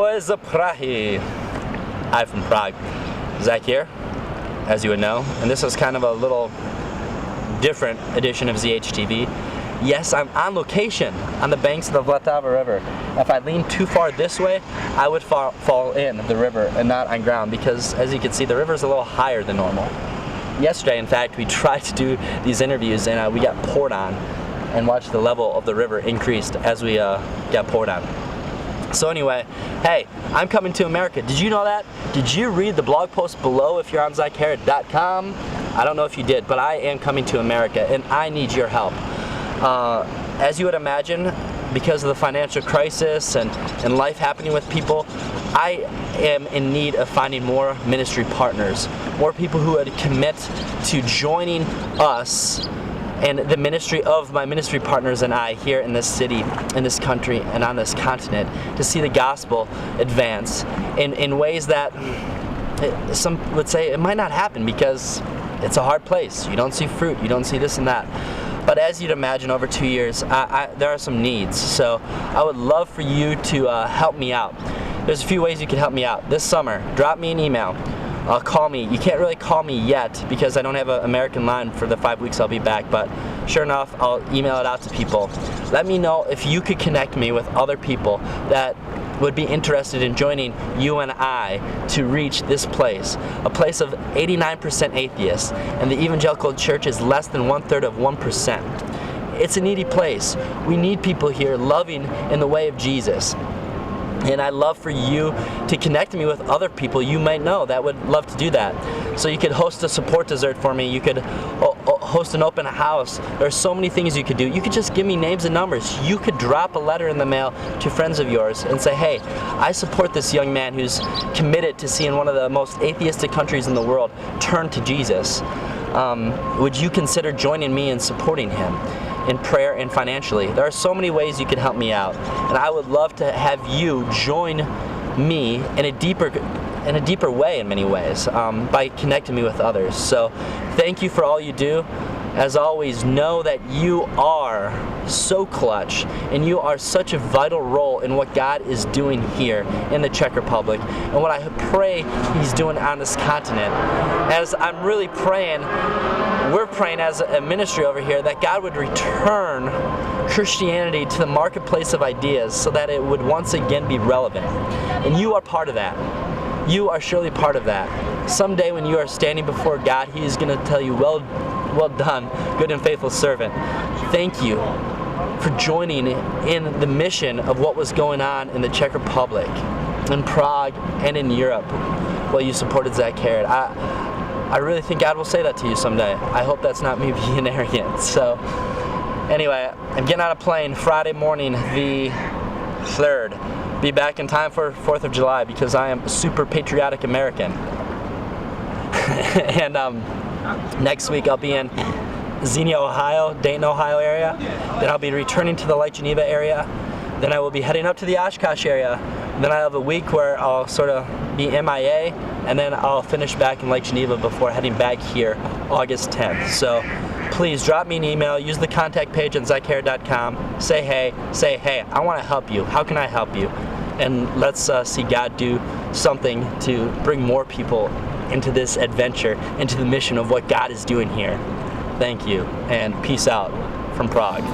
Boys of Prague. Hi from Prague. Zach here, as you would know, and this is kind of a little different edition of zhtv. Yes, I'm on location on the banks of the Vltava River. If I lean too far this way, I would fall in the river and not on ground because, as you can see, the river is a little higher than normal. Yesterday, in fact, we tried to do these interviews and we got poured on, and watched the level of the river increased as we got poured on. So anyway, hey, I'm coming to America. Did you know that? Did you read the blog post below if you're on Harrod.com? I don't know if you did, but I am coming to America and I need your help. As you would imagine, because of the financial crisis and life happening with people, I am in need of finding more ministry partners, more people who would commit to joining us and the ministry of my ministry partners and I here in this city, in this country, and on this continent to see the gospel advance in ways that some would say it might not happen because it's a hard place. You don't see fruit, you don't see this and that. But as you'd imagine, over 2 years, there are some needs. So I would love for you to help me out. There's a few ways you can help me out. This summer, drop me an email. Call me. You can't really call me yet because I don't have an American line for the 5 weeks I'll be back, but sure enough, I'll email it out to people. Let me know if you could connect me with other people that would be interested in joining you and I to reach this place, a place of 89% atheists, and the evangelical church is less than 1/3 of 1%. It's a needy place. We need people here loving in the way of Jesus. And I'd love for you to connect me with other people you might know that would love to do that. So you could host a support dessert for me. You could host an open house. There's so many things you could do. You could just give me names and numbers. You could drop a letter in the mail to friends of yours and say, hey, I support this young man who's committed to seeing one of the most atheistic countries in the world turn to Jesus. Would you consider joining me in supporting him? In prayer and financially. There are so many ways you can help me out, and I would love to have you join me in a deeper way in many ways by connecting me with others. So thank you for all you do. As always, know that you are so clutch and you are such a vital role in what God is doing here in the Czech Republic and what I pray He's doing on this continent. As I'm really praying, we're praying as a ministry over here that God would return Christianity to the marketplace of ideas so that it would once again be relevant. And you are part of that. You are surely part of that. Someday when you are standing before God, He is going to tell you, well done, good and faithful servant. Thank you for joining in the mission of what was going on in the Czech Republic, in Prague, and in Europe while you supported Zach Harrod. I really think God will say that to you someday. I hope that's not me being arrogant. So anyway, I'm getting on a plane Friday morning, the 3rd. Be back in time for 4th of July because I am a super patriotic American. And next week I'll be in Xenia, Ohio, Dayton, Ohio area. Then I'll be returning to the Lake Geneva area. Then I will be heading up to the Oshkosh area. Then I have a week where I'll sort of be MIA, and then I'll finish back in Lake Geneva before heading back here August 10th. So please drop me an email, use the contact page on zhtv.com, say hey, I want to help you. How can I help you? And let's see God do something to bring more people into this adventure, into the mission of what God is doing here. Thank you, and peace out from Prague.